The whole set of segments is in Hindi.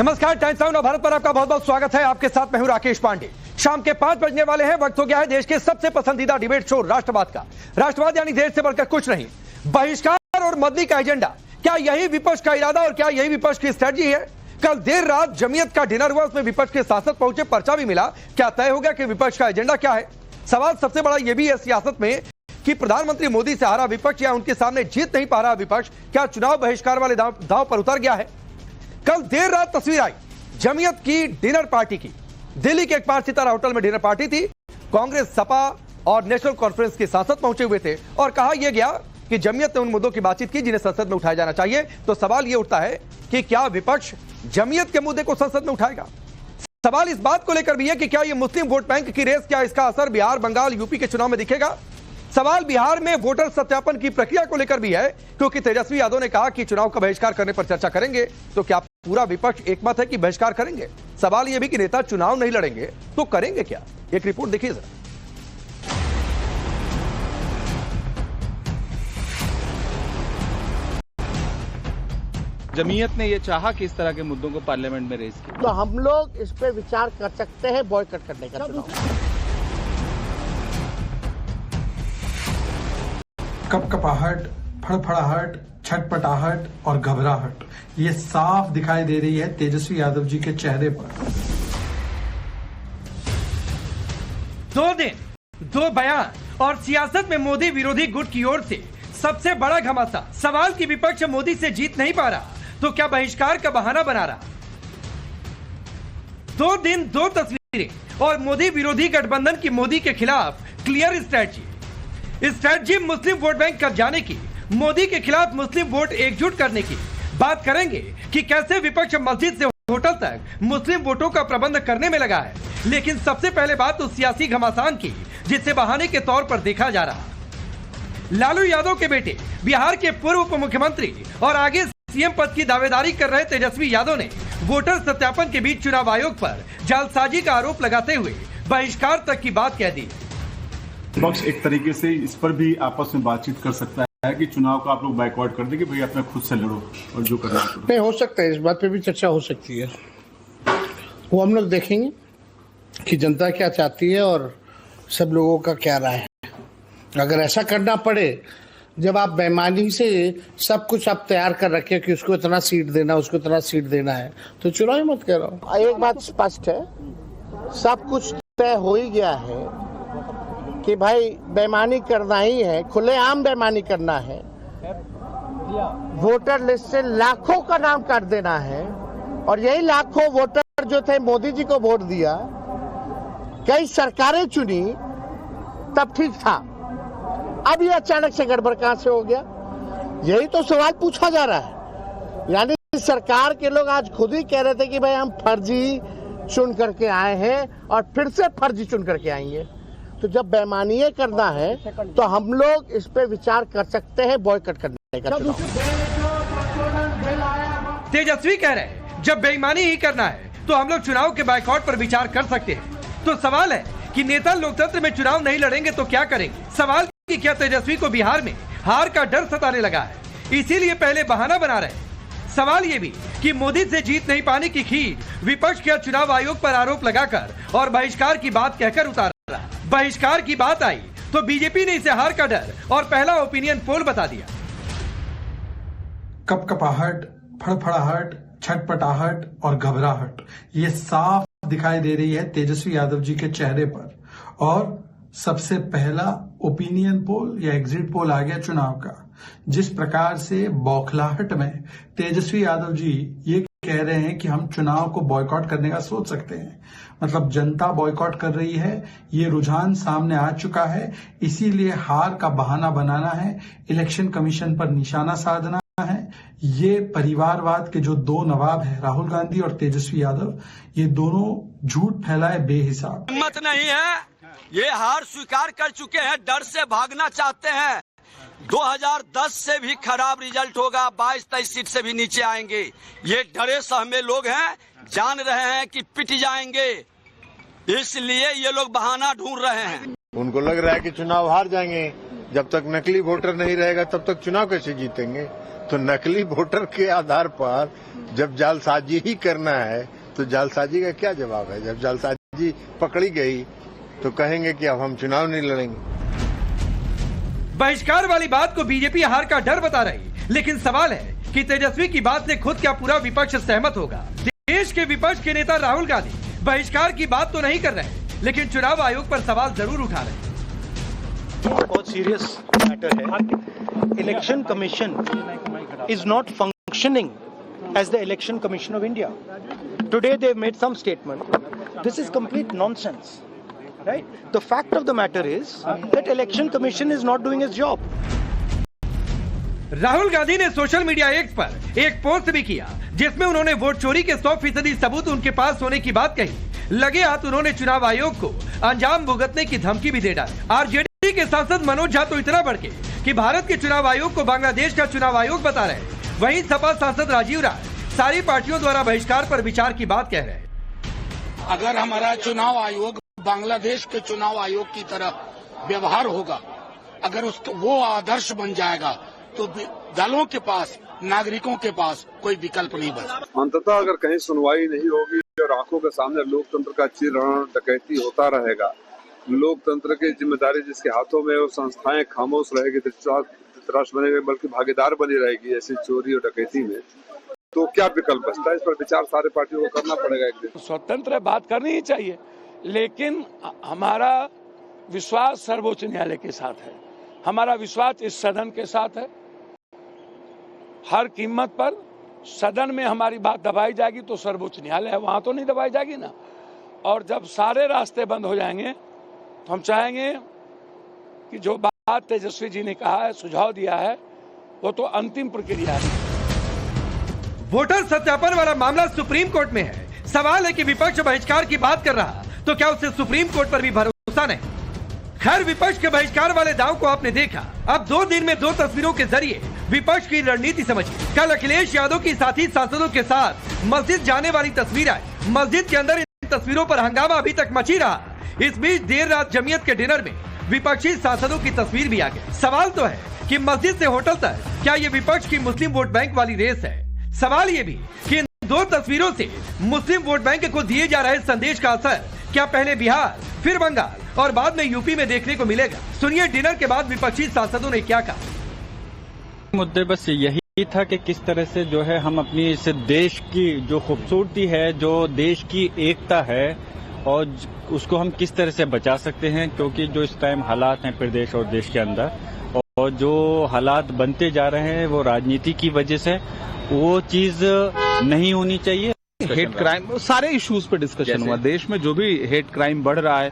नमस्कार, टाइम्स नाउ भारत पर आपका बहुत बहुत स्वागत है। आपके साथ मैं हूं राकेश पांडे। शाम के 5 बजने वाले हैं। वक्त हो गया है देश के सबसे पसंदीदा डिबेट शो राष्ट्रवाद का। राष्ट्रवाद यानी देश से बढ़कर कुछ नहीं, बहिष्कार और मदनी का एजेंडा। क्या यही विपक्ष का इरादा और क्या यही विपक्ष की स्ट्रेटजी है? कल देर रात जमीयत का डिनर हुआ, उसमें विपक्ष के सांसद पहुंचे, पर्चा भी मिला। क्या तय हो गया कि विपक्ष का एजेंडा क्या है? सवाल सबसे बड़ा यह भी है सियासत में कि प्रधानमंत्री मोदी से हारा विपक्ष या उनके सामने जीत नहीं पा रहा विपक्ष, क्या चुनाव बहिष्कार वाले दांव पर उतर गया है? कल देर रात तस्वीर आई जमीयत की डिनर पार्टी की। दिल्ली के एक 5 सितारा होटल में डिनर पार्टी थी। कांग्रेस, सपा और नेशनल कॉन्फ्रेंस के सांसद पहुंचे हुए थे और कहा यह गया कि जमीयत ने उन मुद्दों की बातचीत की जिन्हें संसद में उठाया जाना चाहिए। तो सवाल यह उठता है कि क्या विपक्ष जमीयत के मुद्दे को संसद में उठाएगा? सवाल इस बात को लेकर भी है कि क्या यह मुस्लिम वोट बैंक की रेस, क्या इसका असर बिहार, बंगाल, यूपी के चुनाव में दिखेगा? सवाल बिहार में वोटर सत्यापन की प्रक्रिया को लेकर भी है, क्योंकि तेजस्वी यादव ने कहा कि चुनाव का बहिष्कार करने पर चर्चा करेंगे। तो क्या पूरा विपक्ष एकमत है कि बहिष्कार करेंगे? सवाल यह भी कि नेता चुनाव नहीं लड़ेंगे तो करेंगे क्या? एक रिपोर्ट देखिए जरा। जमीयत ने यह चाहा कि इस तरह के मुद्दों को पार्लियामेंट में रेज किया, तो हम लोग इस पे विचार कर सकते हैं बॉयकॉट करने का चुनाव। कपकपाहट, फड़फड़ाहट, छटपटाहट और घबराहट ये साफ दिखाई दे रही है तेजस्वी यादव जी के चेहरे पर। 2 दिन, 2 बयान और सियासत में मोदी विरोधी गुट की ओर से सबसे बड़ा घमासान। सवाल कि विपक्ष मोदी से जीत नहीं पा रहा तो क्या बहिष्कार का बहाना बना रहा? 2 दिन, 2 तस्वीरें और मोदी विरोधी गठबंधन की मोदी के खिलाफ क्लियर स्ट्रेटजी मुस्लिम वोट बैंक कर जाने की, मोदी के खिलाफ मुस्लिम वोट एकजुट करने की। बात करेंगे कि कैसे विपक्ष मस्जिद से होटल तक मुस्लिम वोटों का प्रबंध करने में लगा है। लेकिन सबसे पहले बात उस सियासी घमासान की जिसे बहाने के तौर पर देखा जा रहा। लालू यादव के बेटे, बिहार के पूर्व उप मुख्यमंत्री और आगे सीएम पद की दावेदारी कर रहे तेजस्वी यादव ने वोटर सत्यापन के बीच चुनाव आयोग पर जालसाजी का आरोप लगाते हुए बहिष्कार तक की बात कह दी। विपक्ष एक तरीके से इस पर भी आपस में बातचीत कर सकता है कि चुनाव का आप लोग बाइकआउट कर देंगे, भाई अपना खुद से लड़ो और जो करना है नहीं हो सकता है। इस बात पे भी चर्चा हो सकती है। वो हम लोग देखेंगे कि जनता क्या चाहती है और सब लोगों का क्या राय है। अगर ऐसा करना पड़े, जब आप बेईमानी से सब कुछ आप तैयार कर रखे कि उसको इतना सीट देना, उसको इतना सीट देना है, तो चुनाव ही मत करो। एक बात स्पष्ट है, सब कुछ तय हो ही गया है कि भाई बेईमानी करना ही है, खुलेआम बेईमानी करना है। वोटर लिस्ट से लाखों का नाम काट देना है और यही लाखों वोटर जो थे मोदी जी को वोट दिया, कई सरकारें चुनी, तब ठीक था। अब ये अचानक से गड़बड़ कहां से हो गया? यही तो सवाल पूछा जा रहा है। यानी सरकार के लोग आज खुद ही कह रहे थे कि भाई हम फर्जी चुन करके आए हैं और फिर से फर्जी चुन करके आएंगे। तो जब बेईमानी करना है तो हम लोग इस पे विचार कर सकते हैं बॉयकॉट करने का चुनाव। तेजस्वी कह रहे हैं जब बेईमानी ही करना है तो हम लोग चुनाव के बाइकआउट पर विचार कर सकते हैं। तो सवाल है कि नेता लोकतंत्र में चुनाव नहीं लड़ेंगे तो क्या करेंगे? सवाल कि क्या तेजस्वी को बिहार में हार का डर सताने लगा है, इसीलिए पहले बहाना बना रहे हैं? सवाल ये भी कि मोदी से जीत नहीं पाने की खीज विपक्ष के चुनाव आयोग पर आरोप लगाकर और बहिष्कार की बात कहकर उतार रहा। बहिष्कार की बात आई तो बीजेपी ने इसे हार का डर और पहला ओपिनियन पोल बता दिया। कपकपाहट, फड़फड़ाहट, छटपटाहट और घबराहट ये साफ दिखाई दे रही है तेजस्वी यादव जी के चेहरे पर। और सबसे पहला ओपिनियन पोल या एग्जिट पोल आ गया चुनाव का। जिस प्रकार से बौखलाहट में तेजस्वी यादव जी ये कह रहे हैं कि हम चुनाव को बॉयकॉट करने का सोच सकते हैं, मतलब जनता बॉयकॉट कर रही है, ये रुझान सामने आ चुका है। इसीलिए हार का बहाना बनाना है, इलेक्शन कमीशन पर निशाना साधना है। ये परिवारवाद के जो 2 नवाब है, राहुल गांधी और तेजस्वी यादव, ये दोनों झूठ फैलाए बेहिसाब। हिम्मत नहीं है, ये हार स्वीकार कर चुके हैं, डर से भागना चाहते हैं। 2010 से भी खराब रिजल्ट होगा, 22-23 सीट से भी नीचे आएंगे। ये डरे सहमे लोग हैं, जान रहे हैं कि पिट जाएंगे, इसलिए ये लोग बहाना ढूंढ रहे हैं। उनको लग रहा है कि चुनाव हार जाएंगे, जब तक नकली वोटर नहीं रहेगा तब तक चुनाव कैसे जीतेंगे? तो नकली वोटर के आधार पर जब जालसाजी ही करना है तो जालसाजी का क्या जवाब है? जब जालसाजी पकड़ी गई तो कहेंगे कि अब हम चुनाव नहीं लड़ेंगे। बहिष्कार वाली बात को बीजेपी हार का डर बता रही, लेकिन सवाल है कि तेजस्वी की बात से खुद क्या पूरा विपक्ष सहमत होगा? देश के विपक्ष के नेता राहुल गांधी बहिष्कार की बात तो नहीं कर रहे, लेकिन चुनाव आयोग पर सवाल जरूर उठा रहे हैं। बहुत सीरियस मैटर है। Election commission is not functioning as the election commission of India. Today they made some statement. This is complete nonsense, right? The fact of the matter is that election commission is not doing its job. Rahul Gandhi ने सोशल मीडिया एक्स पर एक पोस्ट भी किया, जिसमें उन्होंने वोट चोरी के 100% सबूत उनके पास होने की बात कही। लगे हाथ उन्होंने चुनाव आयोग को अंजाम भुगतने की धमकी भी दे डाली। आरजेडी के सांसद मनोज झा तो इतना बढ़ के कि भारत के चुनाव आयोग को बांग्लादेश का चुनाव आयोग बता रहे हैं। वहीं सपा सांसद राजीव राय सारी पार्टियों द्वारा बहिष्कार पर विचार की बात कह रहे हैं। अगर हमारा चुनाव आयोग बांग्लादेश के चुनाव आयोग की तरह व्यवहार होगा, अगर उसको वो आदर्श बन जाएगा, तो दलों के पास, नागरिकों के पास कोई विकल्प नहीं बचा। अंततः अगर कहीं सुनवाई नहीं होगी और आंखों के सामने लोकतंत्र का चीर डकैती होता रहेगा, लोकतंत्र की जिम्मेदारी जिसके हाथों में, वो संस्थाएं खामोश रहेगी, धृतराष्ट्र बनेगी, बल्कि भागीदार बनी रहेगी ऐसी चोरी और डकैती में, तो क्या विकल्प बचता है? इस पर विचार सारे पार्टियों को करना पड़ेगा। एक दिन स्वतंत्र बात करनी ही चाहिए, लेकिन हमारा विश्वास सर्वोच्च न्यायालय के साथ है, हमारा विश्वास इस सदन के साथ है। हर कीमत पर सदन में हमारी बात दबाई जाएगी तो सर्वोच्च न्यायालय है, वहां तो नहीं दबाई जाएगी ना। और जब सारे रास्ते बंद हो जाएंगे तो हम चाहेंगे कि जो बात तेजस्वी जी ने कहा है, सुझाव दिया है, वो तो अंतिम प्रक्रिया है। वोटर सत्यापन वाला मामला सुप्रीम कोर्ट में है। सवाल है कि विपक्ष बहिष्कार की बात कर रहा तो क्या उसे सुप्रीम कोर्ट पर भी भरोसा नहीं? खैर, विपक्ष के बहिष्कार वाले दांव को आपने देखा। अब 2 दिन में 2 तस्वीरों के जरिए विपक्ष की रणनीति समझिए। कल अखिलेश यादव की साथी सांसदों के साथ मस्जिद जाने वाली तस्वीर आई। मस्जिद के अंदर इन तस्वीरों पर हंगामा अभी तक मची रहा। इस बीच देर रात जमीयत के डिनर में विपक्षी सांसदों की तस्वीर भी आ गई। सवाल तो है कि मस्जिद से होटल तक क्या ये विपक्ष की मुस्लिम वोट बैंक वाली रेस है? सवाल ये भी कि इन 2 तस्वीरों से मुस्लिम वोट बैंक को दिए जा रहे संदेश का असर क्या पहले बिहार, फिर बंगाल और बाद में यूपी में देखने को मिलेगा? सुनिए डिनर के बाद विपक्षी सांसदों ने क्या कहा। मुद्दे बस यही था कि किस तरह से जो है हम अपनी इस देश की जो खूबसूरती है, जो देश की एकता है, और उसको हम किस तरह से बचा सकते हैं, क्योंकि जो इस टाइम हालात हैं प्रदेश और देश के अंदर, और जो हालात बनते जा रहे हैं वो राजनीति की वजह से, वो चीज नहीं होनी चाहिए। हेट क्राइम, सारे इश्यूज पे डिस्कशन हुआ। देश में जो भी हेट क्राइम बढ़ रहा है,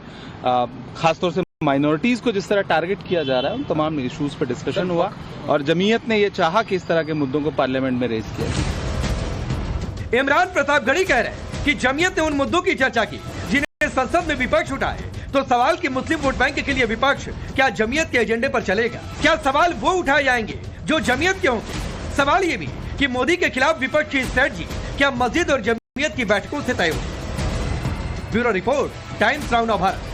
खासतौर से माइनॉरिटीज को जिस तरह टारगेट किया जा रहा है, उन तमाम इश्यूज पे डिस्कशन हुआ और जमीयत ने ये चाहा कि इस तरह के मुद्दों को पार्लियामेंट में रेज किया। इमरान प्रतापगढ़ी कह रहे हैं कि जमीयत ने उन मुद्दों की चर्चा की जिन्हें संसद में विपक्ष उठाए। तो सवाल कि मुस्लिम वोट बैंक के लिए विपक्ष क्या जमीयत के एजेंडे पर चलेगा? क्या सवाल वो उठाए जाएंगे जो जमीयत के होंगे? सवाल ये भी कि मोदी के खिलाफ विपक्ष की स्ट्रेटजी क्या मस्जिद और जमीयत की बैठकों से तय होगी? Bureau report, times now Bharat.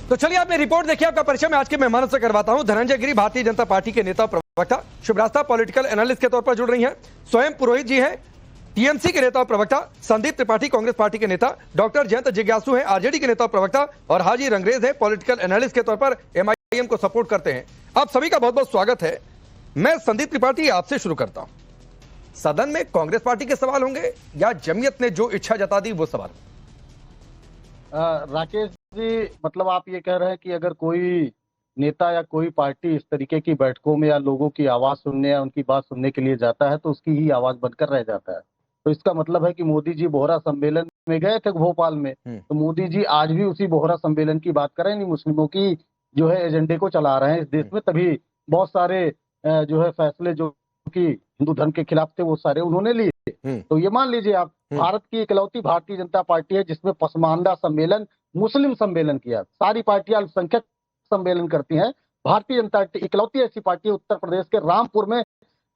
तो चलिए आपने रिपोर्ट देखी, आपका परिचय मैं आज के मेहमानों से करवाता हूं। धनंजय गिरी भारतीय जनता पार्टी के नेता प्रवक्ता, शिवरास्ता पॉलिटिकल एनालिस्ट के तौर पर जुड़ रही हैं। स्वयं पुरोहित जी हैं, टीएमसी के नेता और प्रवक्ता। संदीप त्रिपाठी कांग्रेस पार्टी के नेता। डॉक्टर जयंत जिज्ञासु हैं, आरजेडी के नेता और प्रवक्ता। और हाजी रंगरेज हैं, पॉलिटिकल एनालिस्ट के तौर पर एमआईएम को सपोर्ट करते हैं। आप सभी का बहुत बहुत स्वागत है। मैं संदीप त्रिपाठी आपसे शुरू करता हूं। सदन में कांग्रेस पार्टी के सवाल होंगे या जमीयत ने जो इच्छा जता दी वो सवाल? राकेश जी, मतलब आप ये कह रहे हैं कि अगर कोई नेता या कोई पार्टी इस तरीके की बैठकों में या लोगों की आवाज सुनने या उनकी बात सुनने के लिए जाता है तो उसकी ही आवाज बनकर रह जाता है। तो इसका मतलब है कि मोदी जी बोहरा सम्मेलन में गए थे भोपाल में, तो मोदी जी आज भी उसी बोहरा सम्मेलन की बात कर रहे हैं, नहीं मुस्लिमों की जो है एजेंडे को चला रहे हैं इस देश में। तभी बहुत सारे जो है फैसले जो कि हिंदू धर्म के खिलाफ थे वो सारे उन्होंने लिए। तो ये मान लीजिए आप, भारत की इकलौती भारतीय जनता पार्टी है जिसमें पसमानदा सम्मेलन, मुस्लिम सम्मेलन किया। सारी पार्टियां अल्पसंख्यक सम्मेलन करती हैं, भारतीय जनता इकलौती ऐसी पार्टी है उत्तर प्रदेश के रामपुर में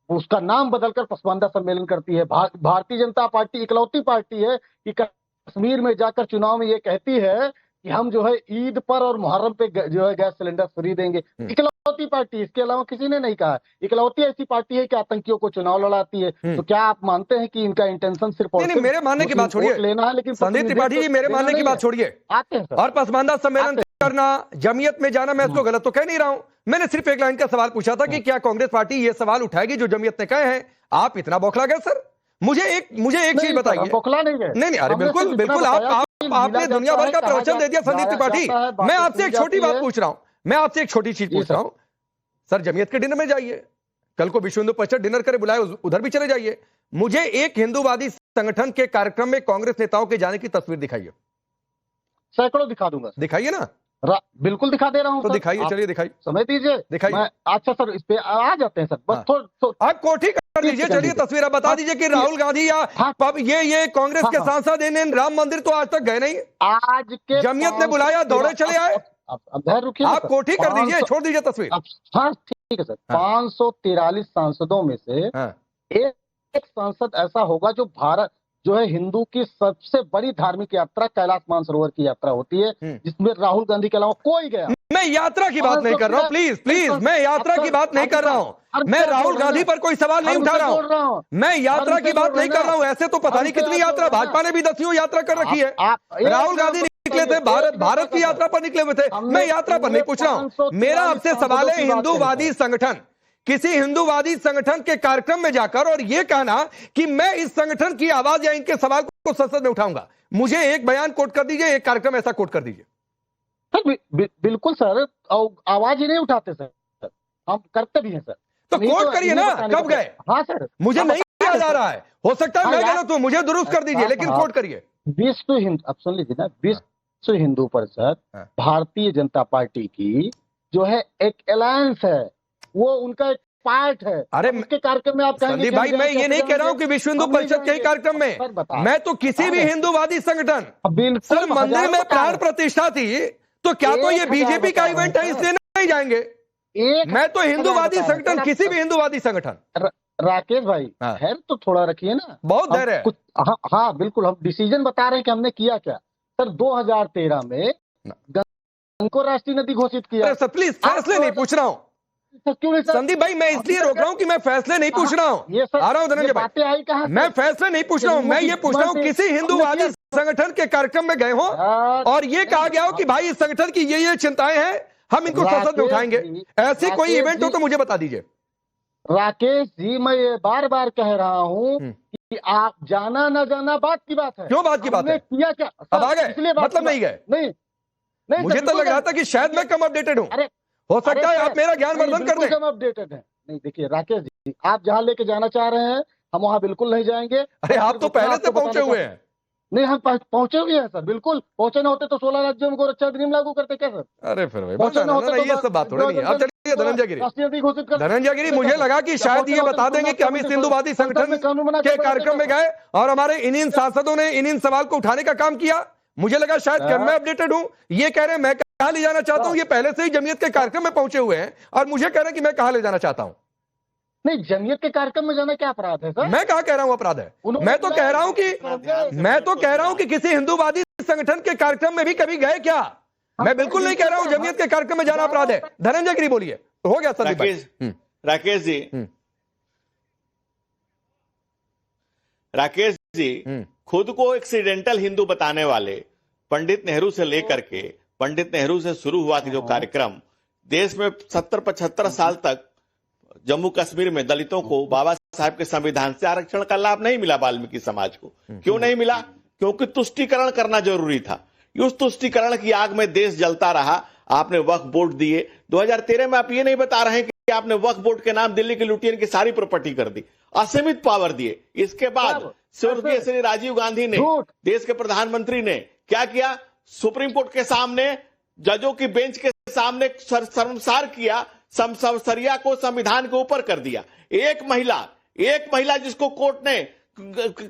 उसका नाम बदलकर पसमानदा सम्मेलन करती है। भारतीय जनता पार्टी इकलौती पार्टी है कि कश्मीर में जाकर चुनाव में ये कहती है कि हम जो है ईद पर और मुहर्रम पे जो है गैस सिलेंडर फ्री देंगे। इकलौती पार्टी, इसके अलावा किसी ने नहीं कहा। इकलौती ऐसी पार्टी है कि आतंकियों को चुनाव लड़ाती है। तो क्या आप मानते हैं कि इनका इंटेंशन सिर्फ और नहीं, सिर्फ मेरे मानने की बात छोड़िए, वोट लेना है, लेकिन संदीप त्रिपाठी जी मेरे मानने की बात छोड़िए, आते हैं सर। और पसमानदा सम्मेलन करना, जमीयत में जाना, मैं इसको गलत तो कह नहीं रहा हूं। मैंने सिर्फ एक लाइन का सवाल पूछा था कि क्या कांग्रेस पार्टी ये सवाल उठाएगी जो जमीयत ने कहे हैं? आप इतना बौखला गए सर। मुझे एक चीज बताइए। बौखला नहीं गए। नहीं, अरे हमने बिल्कुल सिर्फ बिल्कुल, इतना बताया कि आपने मिला दुनिया जाता भर है, का कहा प्रवचन दे दिया संदीप जाता त्रिपाठी। है, बातें मैं आपसे एक सुनी छोटी जाती बात है। पूछ रहा हूं, मैं आपसे एक छोटी चीज पूछ रहा हूं। सर, जमीयत के डिनर में जाइए, कल को विश्व हिंदू परिषद डिनर करे बुलाए, उधर भी चले जाइए। मुझे एक हिंदूवादी संगठन के कार्यक्रम में कांग्रेस नेताओं के जाने की तस्वीर दिखाइए। सैकड़ों दिखा दूंगा। दिखाइए ना। बिल्कुल दिखा दे रहा हूँ तो सर। दिखाइए, आप चलिए दिखाइए, समय दीजिए, दिखाइए। अच्छा सर, इस पे आ जाते हैं सर, बस आप कोठी कर दीजिए, चलिए तस्वीर आप बता दीजिए कि राहुल गांधी या ये कांग्रेस के सांसद इन राम मंदिर तो आज तक गए नहीं, आज के जमीयत ने बुलाया, दौड़े चले आए। अब धैर्य रुकिए, आप कोठी कर दीजिए, छोड़ दीजिए तस्वीर। हाँ ठीक है सर। 543 सांसदों में से एक सांसद ऐसा होगा जो भारत जो है हिंदू की सबसे बड़ी धार्मिक यात्रा कैलाश मानसरोवर की यात्रा होती है, जिसमें राहुल गांधी के अलावा कोई गया। मैं यात्रा की बात नहीं कर रहा हूँ, प्लीज, मैं यात्रा की बात नहीं कर रहा हूँ। मैं राहुल गांधी पर कोई सवाल नहीं उठा रहा हूँ। मैं यात्रा की बात नहीं कर रहा हूँ। ऐसे तो पता नहीं कितनी यात्रा, भाजपा ने भी 10वीं यात्रा कर रखी है। राहुल गांधी निकले थे, भारत की यात्रा पर निकले हुए थे। मैं यात्रा पर नहीं पूछ रहा हूँ। मेरा आपसे सवाल है, हिंदूवादी संगठन, किसी हिंदूवादी संगठन के कार्यक्रम में जाकर और यह कहना कि मैं इस संगठन की आवाज या इनके सवाल को संसद में उठाऊंगा, मुझे एक बयान कोट कर दीजिए, एक कार्यक्रम ऐसा कोट कर दीजिए। सर बिल्कुल सर, आवाज ही नहीं उठाते सर, हम करते भी हैं सर। तो कोट करिए ना, कब गए? हाँ सर, मुझे नहीं याद आ रहा है, हो सकता है मैं गलत हूं, मुझे दुरुस्त कर दीजिए, लेकिन कोट करिए। विश्व हिंदू, अब सुन लीजिए ना, विश्व हिंदू परिषद भारतीय जनता पार्टी की जो है एक अलायंस है, वो उनका एक पार्ट है। अरे उसके कार्यक्रम में आप संदीप भाई, मैं ये नहीं कह रहा हूं कि विश्व हिंदू परिषद के कार्यक्रम में, मैं तो किसी भी हिंदूवादी संगठन, सर मंदिर में प्राण प्रतिष्ठा थी, तो क्या तो ये बीजेपी का इवेंट है इसलिए नहीं जाएंगे? मैं तो हिंदूवादी संगठन, किसी भी हिंदूवादी संगठन। राकेश भाई, धैर्य तो थोड़ा रखिए ना। बहुत धैर्य है। हाँ बिल्कुल, हम डिसीजन बता रहे हैं कि हमने किया क्या। सर 2013 में गंगा को राष्ट्रीय नदी घोषित किया। सर प्लीज, फैसले नहीं पूछ रहा हूँ संदीप भाई, मैं इसलिए रोक रहा हूं कि मैं फैसले नहीं पूछ रहा हूं। आ रहा हूं धनंजय भाई, मैं फैसले नहीं पूछ रहा हूं, मैं ये पूछ रहा हूं किसी हिंदूवादी संगठन के कार्यक्रम में गए हो और ये कहा गया हो कि भाई इस संगठन की ये चिंताएं हैं, हम इनको संसद में उठाएंगे, ऐसे कोई इवेंट हो तो मुझे बता दीजिए। राकेश जी, मैं ये बार बार कह रहा हूं कि आप जाना ना जाना बात की बात है। क्यों बात की बात है? किया क्या? अब आ गए, मतलब नहीं गए? नहीं, मुझे तो लग रहा था कि शायद मैं कम अपडेटेड हूं, हो सकता है आप मेरा ज्ञान वर्धन कर दें। हम अपडेटेड हैं। नहीं देखिए राकेश जी, आप जहां लेके जाना चाह रहे हैं हम वहां बिल्कुल नहीं जाएंगे। अरे आप तो पहले से पहुंचे हुए हैं। नहीं, हम पहुंचे हुए हैं सर, बिल्कुल। पहुंचे न होते तो 16 राज्यों में गोरक्षा अधिनियम लागू करते क्या सर? अरे फिर ये सब बात थोड़ी नहीं है। अब चलिए धनंजय गिरी, मुझे लगा कि शायद ये बता देंगे कि हम इस हिंदूवादी संगठन के कार्यक्रम में गए और हमारे इन सांसदों ने इन सवाल को उठाने का काम किया। मुझे लगा शायद मैं अपडेटेड हूं, ये कह रहे हैं मैं कहां ले जाना चाहता हूं, ये पहले से ही जमीयत के कार्यक्रम में पहुंचे हुए हैं और मुझे कह रहे हैं कि मैं कहां ले जाना चाहता हूं। नहीं, जमीयत के कार्यक्रम में जाना क्या अपराध है सर? मैं कहां कह रहा हूं अपराध है? मैं तो कह रहा हूं कि किसी हिंदूवादी संगठन के कार्यक्रम में भी कभी गए क्या? मैं बिल्कुल नहीं कह रहा हूं जमीयत के कार्यक्रम में जाना अपराध है। धनंजय गिरी बोलिए, हो गया संदीप भाई। राकेश जी खुद को एक्सीडेंटल हिंदू बताने वाले पंडित नेहरू से लेकर के, पंडित नेहरू से शुरू हुआ कि जो कार्यक्रम देश में 70-75 साल तक जम्मू कश्मीर में दलितों को बाबा साहब के संविधान से आरक्षण का लाभ नहीं मिला, वाल्मीकि समाज को क्यों नहीं मिला? क्योंकि तुष्टीकरण करना जरूरी था। उस तुष्टीकरण की आग में देश जलता रहा। आपने वक्फ बोर्ड दिए। 2013 में आप ये नहीं बता रहे हैं कि आपने वक्फ बोर्ड के नाम दिल्ली के लुटियन की सारी प्रॉपर्टी कर दी, असीमित पावर दिए। इसके बाद स्वर्गीय श्री राजीव गांधी ने, देश के प्रधानमंत्री ने क्या किया? सुप्रीम कोर्ट के सामने, जजों की बेंच के सामने शर्मसार किया, सरिया को संविधान के ऊपर कर दिया। एक महिला जिसको कोर्ट ने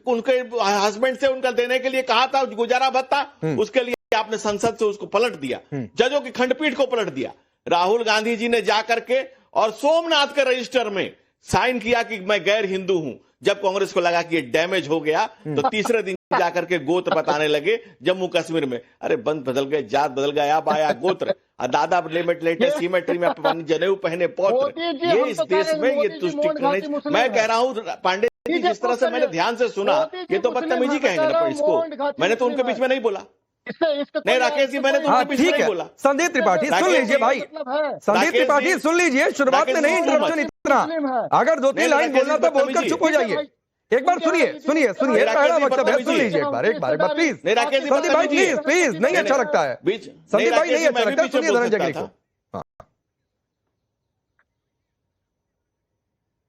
उनके हस्बैंड से उनका देने के लिए कहा था गुजारा भत्ता, उसके लिए आपने संसद से उसको पलट दिया, जजों की खंडपीठ को पलट दिया। राहुल गांधी जी ने जाकर के और सोमनाथ के रजिस्टर में साइन किया कि मैं गैर हिंदू हूं। जब कांग्रेस को लगा कि ये डैमेज हो गया तो तीसरे दिन जाकर के गोत्र बताने लगे जम्मू कश्मीर में। अरे बंद बदल गए, जात बदल गया, अब आया गोत्र। दादा लेटे सीमेट्री में जनेऊ पहने पौत्र। ये इस देश में ये तुष्टिकरण। मैं कह रहा हूँ पांडे जी, जिस तरह से मैंने ध्यान से सुना, ये तो बदतमीजी कहेंगे ना इसको। मैंने तो उनके बीच में नहीं बोला। नहीं राकेश जी, मैंने तो उनके बीच में नहीं बोला। संदीप त्रिपाठी सुन लीजिए भाई, संदीप त्रिपाठी सुन लीजिए, शुरुआत में नहीं इंटरप्शन इतना। अगर 2-3 लाइन बोलना तो बोलकर चुप हो जाइए। एक बार सुनिए सुनिए सुनिए, पहला वक्तव्य है, सुन लीजिए एक बार प्लीज। संदीप भाई प्लीज प्लीज, नहीं अच्छा लगता है संदीप भाई, नहीं अच्छा लगता है। सुनिए धनंजय गिरी को।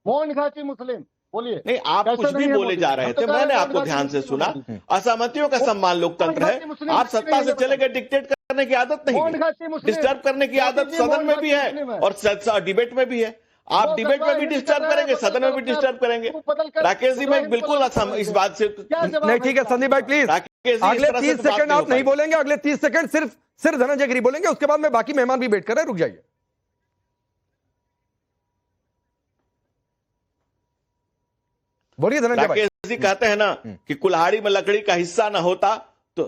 मोहन घाटी मुस्लिम बोलिए। नहीं, आप कुछ भी बोले जा रहे थे, मैंने आपको ध्यान से सुना। असहमतियों का सम्मान लोकतंत्र है। आप सत्ता से चले गए, डिक्टेट करने की आदत नहीं, डिस्टर्ब करने की आदत सदन में भी है और डिबेट में भी है। आप डिबेट में भी डिस्टर्ब करेंगे, सदन में भी डिस्टर्ब करेंगे। राकेश जी, मैं बिल्कुल इस बात से नहीं। ठीक है संदीप भाई प्लीज, अगले 30 सेकंड आप नहीं बोलेंगे, अगले 30 सेकंड सिर्फ धनंजय गिरी बोलेंगे, उसके बाद में बाकी मेहमान भी वेट कर रहे हैं। रुक जाइए। बोलिए धनंजय भाई। राकेश जी कहते हैं ना कि कुल्हाड़ी में लकड़ी का हिस्सा ना होता तो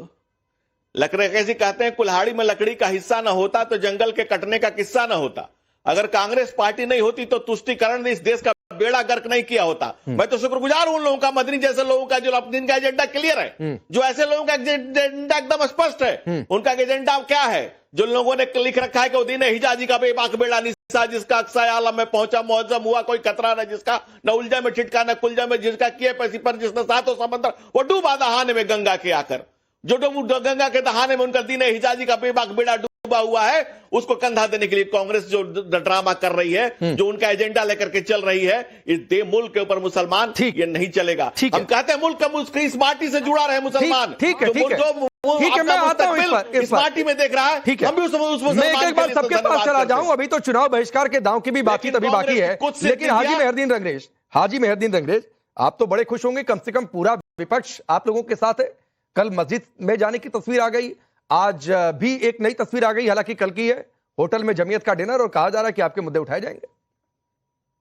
राकेश जी कहते हैं कुल्हाड़ी में लकड़ी का हिस्सा ना होता तो जंगल के कटने का किस्सा ना होता। अगर कांग्रेस पार्टी नहीं होती तो तुष्टिकरण ने इस देश का बेड़ा गर्क नहीं किया होता। मैं तो शुक्रगुजार हूं उन लोगों का, मदनी जैसे लोगों का, जो जिनका एजेंडा क्लियर है, जो ऐसे लोगों का एजेंडा एकदम स्पष्ट है। उनका एजेंडा क्या है? जो लोगों ने लिख रखा है कि उदीन हिजाजी का बेबाक बेड़ा निशा, जिसका अक्सा आलम में पहुंचा मुअज्जम हुआ कोई खतरा न, जिसका न उलझा में छिटका न कुलझा में, जिसका किए पैसी पर जिसने सातों समंदर वो डूबा दहाने में गंगा के आकर, जो गंगा के दहाने में उनका दीन हिजाजी का बेबाक बेड़ा डूबा हुआ है, उसको कंधा देने के लिए कांग्रेस जो ड्रामा कर रही है, जो उनका एजेंडा लेकर के चल रही है, इस मुल्क के ऊपर मुसलमान, ये नहीं चलेगा। हम कहते हैं मुल्क इस माटी से जुड़ा रहे मुसलमान। ठीक है मैं आता हूं इस पार्टी में देख रहा है। ठीक है, मैं एक बार सबके पास चला जाऊं। अभी तो चुनाव बहिष्कार के दांव की भी बातचीत अभी बाकी है, लेकिन हाजी मेहरदीन रंगरेज, आप तो बड़े खुश होंगे, कम से कम पूरा विपक्ष आप लोगों के साथ है। कल मस्जिद में जाने की तस्वीर आ गई, आज भी एक नई तस्वीर आ गई, हालांकि कल की है, होटल में जमीयत का डिनर, और कहा जा रहा है कि आपके मुद्दे उठाए जाएंगे।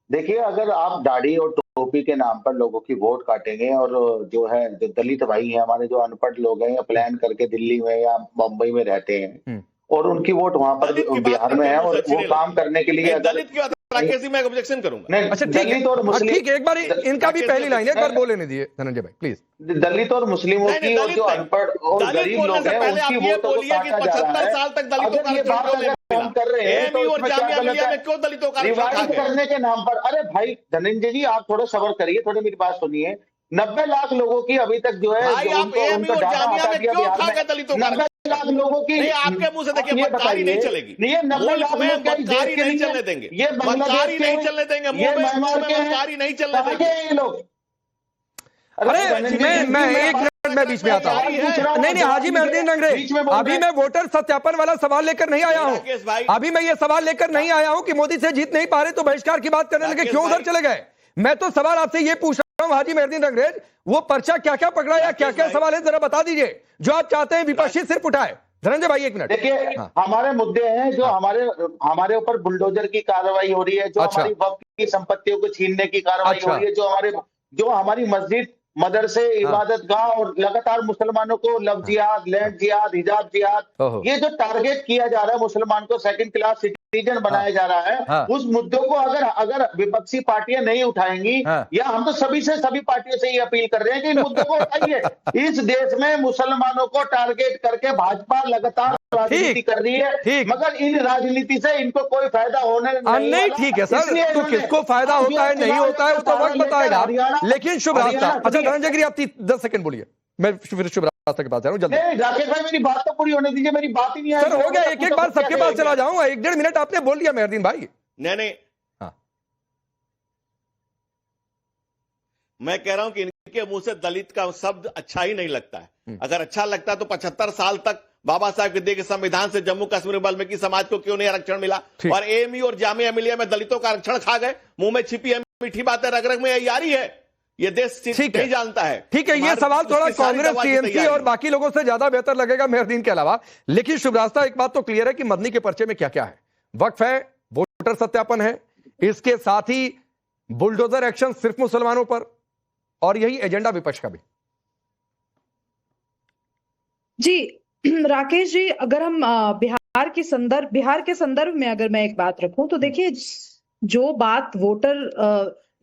देखिए, अगर आप दाढ़ी और टोपी के नाम पर लोगों की वोट काटेंगे, और जो दलित भाई हैं हमारे, जो अनपढ़ लोग हैं या प्लान करके दिल्ली में या मुंबई में रहते हैं, और उनकी वोट वहां पर बिहार में है, और वो काम करने के लिए दलित की राकेश जी मैं ऑब्जेक्शन करूंगा। अच्छा दलित और मुस्लिम, ठीक है, एक बार इनका भी पहली लाइन है, एक बार बोले नहीं दिए धनंजय भाई प्लीज। दलित और मुस्लिमों की और जो अनपढ़ और गरीब लोग हैं उनकी वोटों को काटा जा रहा है। 75 साल तक दलितों का हम कर रहे हैं तो और जामिया मिलिया में क्यों दलितों का रिवाइज करने के नाम पर? अरे भाई धनंजय जी, आप थोड़ा सब्र करिए, थोड़ी मेरी बात सुनिए। 90 लाख लोगों की अभी तक जो है, उनका डाटा हटा दिया बिहार में। 90 लाख लोगों की, आपके मुंह से देखिए, मक्कारी नहीं चलेगी। ये 90 लाख लोग मक्कारी नहीं चलने देंगे, ये मक्कारी नहीं चलने देंगे, मक्कारी नहीं चलने देंगे ये लोग। अरे मैं एक मिनट में बीच में आता हूँ। नहीं हाजी मेहरदीन रंगरेज, अभी मैं वोटर सत्यापन वाला सवाल लेकर नहीं आया हूँ। अभी मैं ये सवाल लेकर नहीं आया हूँ कि मोदी से जीत नहीं पा रहे तो बहिष्कार की बात करने लगे, क्यों उधर चले गए। मैं तो सवाल आपसे ये पूछ रहा हूँ हाजी मेहरदीन रंगरेज, वो पर्चा क्या क्या पकड़ा या क्या क्या सवाल है, जरा बता दीजिए, जो आप चाहते हैं विपक्षी सिर्फ उठाए। धनंजय भाई एक मिनट। देखिए, हमारे मुद्दे हैं जो हमारे ऊपर बुलडोजर की कार्रवाई हो रही है, जो हमारी वक्फ की संपत्तियों को छीनने की कार्रवाई हो रही है, जो हमारी मस्जिद, मदरसे, इबादत गाह और लगातार मुसलमानों को लव जिहाद, लैंड जिहाद, हिजाब जिहाद, ये जो टारगेट किया जा रहा है, मुसलमान को सेकंड क्लास सिटीजन बनाया जा रहा है, उस मुद्दों को अगर विपक्षी पार्टियां नहीं उठाएंगी, या हम तो सभी पार्टियों से ये अपील कर रहे हैं कि इन मुद्दों को उठाइए। इस देश में मुसलमानों को टारगेट करके भाजपा लगातार राजनीति कर रही है, मगर इन राजनीति से इनको कोई फायदा होने नहीं। ठीक है सर, तो किसको फायदा होता है नहीं होता है वो तो वक्त बताएगा, लेकिन शुभ रास्ता। अच्छा धनंजय गिरी, आप 10 सेकंड बोलिए, मैं फिर शुभ रास्ता के पास जा रहा हूँ जल्दी। राकेश भाई मेरी बात तो पूरी होने दीजिए, मेरी बात ही नहीं आई। सर हो गया, एक बार सबके पास चला जाऊंगा, 1-1.5 मिनट आपने बोल दिया मेहरदीन भाई। नहीं मैं कह रहा हूं कि इनके मुंह से दलित का शब्द अच्छा ही नहीं लगता है। अगर अच्छा लगता तो 75 साल तक बाबा साहब के दिए गए संविधान से जम्मू कश्मीर वाल्मीकि समाज को क्यों नहीं आरक्षण मिला, और एएमयू और जामिया मिलिया में दलितों का आरक्षण खा गए। मुंह में छिपी है मीठी बातें, रग रग में यारी है, ये देश नहीं जानता है। ठीक है, ये सवाल थोड़ा कांग्रेस, टीएमसी और बाकी लोगों से ज्यादा बेहतर लगेगा मेहरदीन के अलावा, लेकिन शुभ रास्ता एक बात तो क्लियर है कि मदनी के पर्चे में क्या क्या है। वक्फ है, वोटर सत्यापन है, इसके साथ ही बुलडोजर एक्शन सिर्फ मुसलमानों पर, और यही एजेंडा विपक्ष का भी। जी राकेश जी, अगर हम बिहार के संदर्भ में अगर मैं एक बात रखूं तो देखिए, जो बात वोटर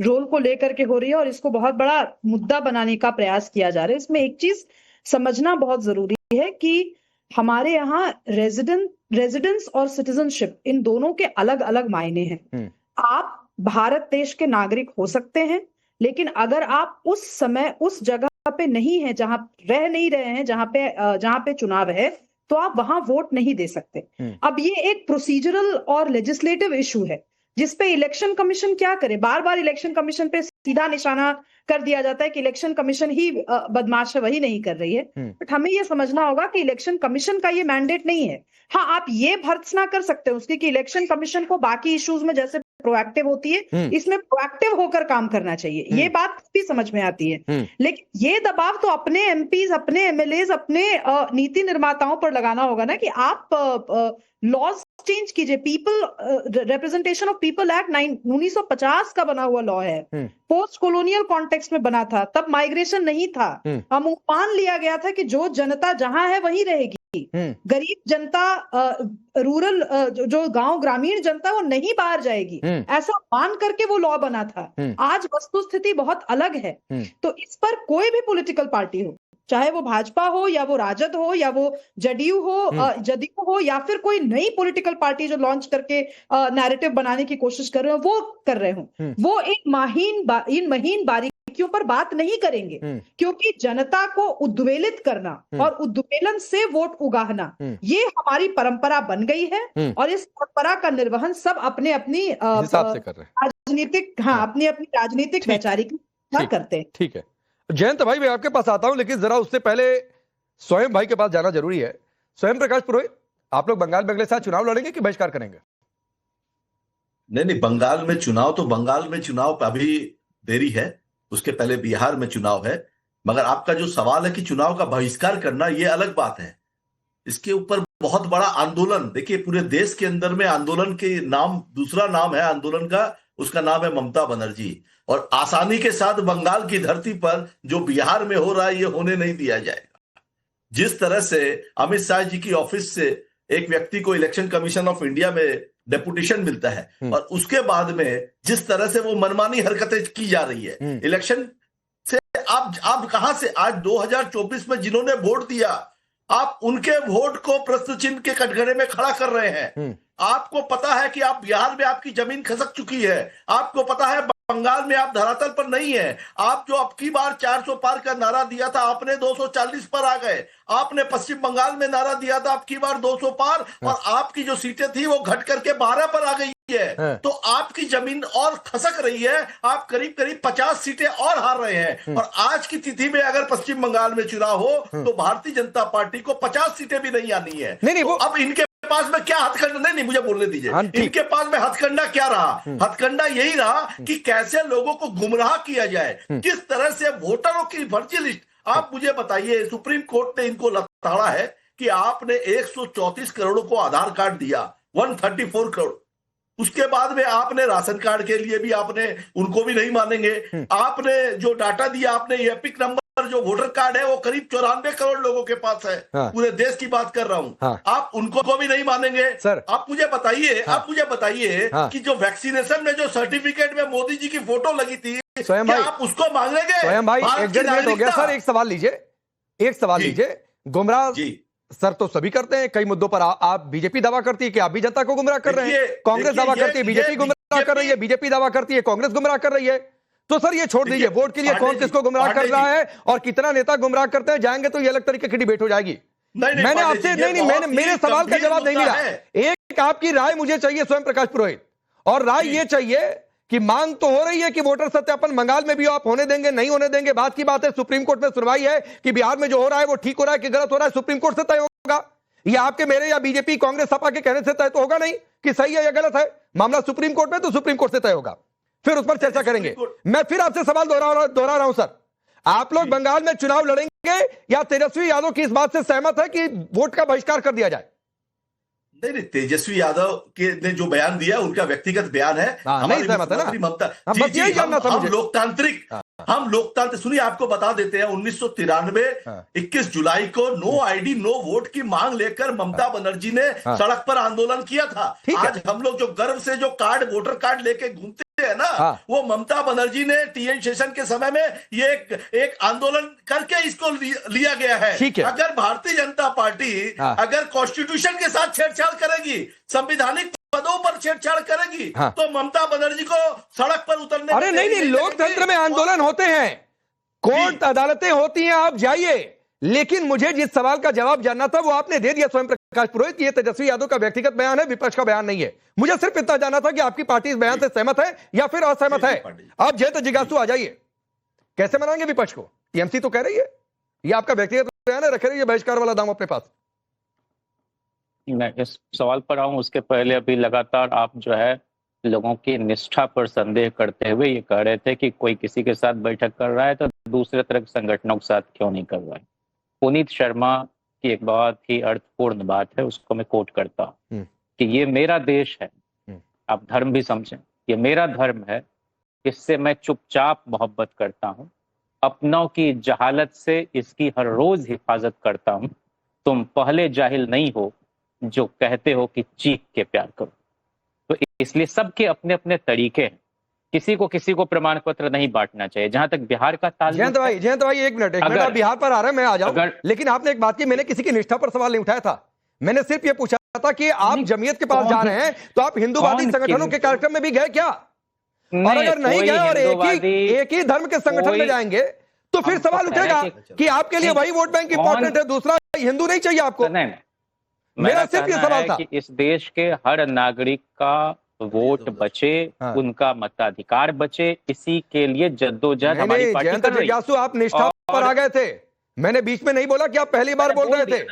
रोल को लेकर के हो रही है और इसको बहुत बड़ा मुद्दा बनाने का प्रयास किया जा रहा है, इसमें एक चीज समझना बहुत जरूरी है कि हमारे यहाँ रेजिडेंस और सिटीजनशिप, इन दोनों के अलग अलग मायने हैं। आप भारत देश के नागरिक हो सकते हैं, लेकिन अगर आप उस समय उस जगह पे नहीं है, जहां रह नहीं रहे हैं, जहां पे चुनाव है, तो आप वहां वोट नहीं दे सकते। अब ये एक प्रोसीजरल और लेजिस्लेटिव इशू है जिसपे इलेक्शन कमीशन क्या करे। बार बार इलेक्शन कमीशन पे सीधा निशाना कर दिया जाता है कि इलेक्शन कमीशन ही बदमाश है, वही नहीं कर रही है। बट हमें ये समझना होगा कि इलेक्शन कमीशन का ये मैंडेट नहीं है। हाँ, आप ये भर्त्सना कर सकते हो उसकी कि इलेक्शन कमीशन को बाकी इश्यूज में जैसे प्रोएक्टिव होती है, इसमें प्रोएक्टिव होकर काम करना चाहिए, ये बात भी समझ में आती है। लेकिन ये दबाव तो अपने एमपीज, अपने एमएलएज, अपने नीति निर्माताओं पर लगाना होगा ना कि आप लॉज चेंज कीजिए। People representation of people act 1950 का बना हुआ लॉ है, पोस्ट कॉलोनियल कॉन्टेक्स्ट में बना था, तब माइग्रेशन नहीं था। मान लिया गया था कि जो जनता जहां है वहीं रहेगी, गरीब जनता, रूरल जो गांव ग्रामीण जनता वो नहीं बाहर जाएगी, ऐसा मान करके वो लॉ बना था। आज वस्तुस्थिति बहुत अलग है। तो इस पर कोई भी पॉलिटिकल पार्टी हो, चाहे वो भाजपा हो या वो राजद हो या वो जदयू हो या फिर कोई नई पॉलिटिकल पार्टी जो लॉन्च करके नैरेटिव बनाने की कोशिश कर रहे हो, वो कर रहे हो, वो इन महीन बारीकियों पर बात नहीं करेंगे, क्योंकि जनता को उद्वेलित करना और उद्वेलन से वोट उगाहना, ये हमारी परंपरा बन गई है। और इस परंपरा का निर्वहन सब अपने अपनी हिसाब से कर रहे हैं, राजनीतिक, अपनी अपनी राजनीतिक वैचारिक करते हैं। ठीक है, जयंत भाई मैं आपके पास आता हूं, लेकिन जरा उससे पहले स्वयं भाई के पास जाना जरूरी है। स्वयं प्रकाश पुरोहित, आप लोग बंगाल में अगले साल चुनाव लड़ेंगे कि बहिष्कार करेंगे? नहीं, बंगाल में चुनाव पे अभी देरी है, उसके पहले बिहार में चुनाव है। मगर आपका जो सवाल है कि चुनाव का बहिष्कार करना, ये अलग बात है। इसके ऊपर बहुत बड़ा आंदोलन, देखिए पूरे देश के अंदर में आंदोलन के नाम, दूसरा नाम है आंदोलन का, उसका नाम है ममता बनर्जी। और आसानी के साथ बंगाल की धरती पर जो बिहार में हो रहा है, ये होने नहीं दिया जाएगा। जिस तरह से अमित शाह जी की ऑफिस से एक व्यक्ति को इलेक्शन कमीशन ऑफ इंडिया में डेपुटेशन मिलता है और उसके बाद में जिस तरह से वो मनमानी हरकतें की जा रही है इलेक्शन से, आप कहां से आज 2024 में जिन्होंने वोट दिया, आप उनके वोट को प्रश्न चिन्ह के कटघरे में खड़ा कर रहे हैं। आपको पता है कि आप बिहार में आपकी जमीन खसक चुकी है, आपको पता है बंगाल में आप धरातल पर नहीं है। आप जो अब की बार 400 पार का नारा दिया था, आपने 240 पर आ गए। आपने पश्चिम बंगाल में नारा दिया था अब की बार 200 पार, और आपकी जो सीटें थी वो घट करके 12 पर आ गई है। तो आपकी जमीन और खसक रही है, आप करीब करीब 50 सीटें और हार रहे हैं। और आज की तिथि में अगर पश्चिम बंगाल में चुनाव हो तो भारतीय जनता पार्टी को 50 सीटें भी नहीं आनी है। नहीं, तो अब इनके पास में क्या हथकंडा, नहीं मुझे बोलने दीजिए, इनके पास में हथकंडा क्या रहा? हथकंडा यही रहा कि कैसे लोगों को गुमराह किया जाए, किस तरह से वोटरों की फर्जी लिस्ट। आप मुझे बताइए, सुप्रीम कोर्ट ने इनको लताड़ा है कि आपने 134 करोड़ों को आधार कार्ड दिया, 134 करोड़। उसके बाद में आपने राशन कार्ड के लिए भी आपने उनको भी नहीं मानेंगे। आपने जो डाटा दिया, आपने एपिक नंबर जो वोटर कार्ड है वो करीब 94 करोड़ लोगों के पास है। पूरे देश की बात कर रहा हूं। आप उनको को भी नहीं मानेंगे। आप मुझे बताइए कि जो वैक्सीनेशन में जो सर्टिफिकेट में मोदी जी की फोटो लगी थी, क्या आप उसको मांगेंगे? स्वयं भाई, एक डेढ़ मिनट हो गया सर, एक सवाल लीजिए। गुमराह सर तो सभी करते हैं, कई मुद्दों पर आप बीजेपी दावा करती है कि आप भी जनता को गुमराह कर रहे हैं, कांग्रेस दावा करती है बीजेपी गुमराह कर रही है, बीजेपी दावा करती है कांग्रेस गुमराह कर रही है। तो सर ये छोड़ दीजिए, वोट के लिए कौन किसको गुमराह कर रहा है और कितना नेता गुमराह करते हैं, जाएंगे तो ये अलग तरीके की डिबेट हो जाएगी। मैंने आपसे मैंने मेरे सवाल का जवाब नहीं दिया। एक आपकी राय मुझे चाहिए स्वयं प्रकाश पुरोहित, और राय ये चाहिए कि मांग तो हो रही है कि वोटर सत्यापन बंगाल में भी आप होने देंगे, नहीं होने देंगे, बात की बात है। सुप्रीम कोर्ट में सुनवाई है कि बिहार में जो हो रहा है वो ठीक हो रहा है कि गलत हो रहा है, सुप्रीम कोर्ट से तय होगा। ये आपके मेरे या बीजेपी कांग्रेस सपा के कहने से तय तो होगा नहीं कि सही है या गलत है। मामला सुप्रीम कोर्ट में, तो सुप्रीम कोर्ट से तय होगा, फिर उस पर चर्चा करेंगे। मैं फिर आपसे सवाल दोहरा रहा हूं सर, आप लोग बंगाल में चुनाव लड़ेंगे या तेजस्वी यादव की इस बात से सहमत है कि वोट का बहिष्कार कर दिया जाए? नहीं, तेजस्वी यादव के ने जो बयान दिया उनका व्यक्तिगत बयान है। नहीं सहमत है ना? ममता बस यही जानना था मुझे। हम लोकतंत्र, सुनिए आपको बता देते हैं 1993 21 जुलाई को नो आईडी नो वोट की मांग लेकर ममता बनर्जी ने सड़क पर आंदोलन किया था। आज हम लोग जो गर्व से जो कार्ड, वोटर कार्ड लेके घूमते है ना, वो ममता बनर्जी ने टीएन शेषन के समय में ये एक आंदोलन करके इसको लिया गया है। अगर भारतीय जनता पार्टी अगर कॉन्स्टिट्यूशन के साथ छेड़छाड़ करेगी, संवैधानिक पदों पर छेड़छाड़ करेगी, तो ममता बनर्जी को सड़क पर उतरने, अरे नहीं, लोकतंत्र में आंदोलन होते हैं, कोर्ट अदालतें होती हैं, आप जाइए। लेकिन मुझे जिस सवाल का जवाब जानना था वो आपने दे दिया स्वयं प्रकाश पुरोहित, ये तेजस्वी यादव का व्यक्तिगत बयान है, विपक्ष का बयान नहीं है। मुझे सिर्फ इतना जानना था कि आपकी पार्टी इस बयान से सहमत है या फिर असहमत है। आप जय तो जिज्ञासु आ जाइए, कैसे मनाएंगे विपक्ष को? टीएमसी तो कह रही है ये आपका व्यक्तिगत बयान है, रखे रहिए बहिष्कार वाला दाम अपने पास। मैं इस सवाल पर आऊं उसके पहले अभी लगातार आप जो है लोगों की निष्ठा पर संदेह करते हुए ये कह रहे थे कि कोई किसी के साथ बैठक कर रहा है तो दूसरे तरह के संगठनों के साथ क्यों नहीं कर रहा है। पुनीत शर्मा की एक बहुत ही अर्थपूर्ण बात है, उसको मैं कोट करता हूं कि ये मेरा देश है, आप धर्म भी समझें, ये मेरा धर्म है, इससे मैं चुपचाप मोहब्बत करता हूं, अपनों की जहालत से इसकी हर रोज हिफाजत करता हूं। तुम पहले जाहिल नहीं हो जो कहते हो कि चीख के प्यार करो। तो इसलिए सबके अपने अपने तरीके हैं, किसी को प्रमाण पत्र नहीं बांटना चाहिए। जहां तक बिहार का ताल्लुक, जयंत भाई एक मिनट, आप बिहार पर आ रहे हैं, मैं आ जाऊं, लेकिन आपने एक बात की, मैंने किसी की निष्ठा पर सवाल नहीं उठाया था, मैंने सिर्फ ये पूछा था कि आप जमीयत के पास जा रहे हैं तो आप हिंदूवादी संगठनों के कार्यक्रम में भी गए क्या? और अगर नहीं गए और एक ही धर्म के संगठन में जाएंगे तो फिर सवाल उठेगा कि आपके लिए वही वोट बैंक इंपॉर्टेंट है, दूसरा हिंदू नहीं चाहिए आपको। मेरा सिर्फ ये सवाल था कि इस देश के हर नागरिक का वोट बचे, उनका मताधिकार बचे, इसी के लिए जद्दोजहद हमारी पार्टी कर रही है। आप निष्ठा पर आ गए थे, मैंने बीच में नहीं बोला कि आप पहली बार बोल रहे थे।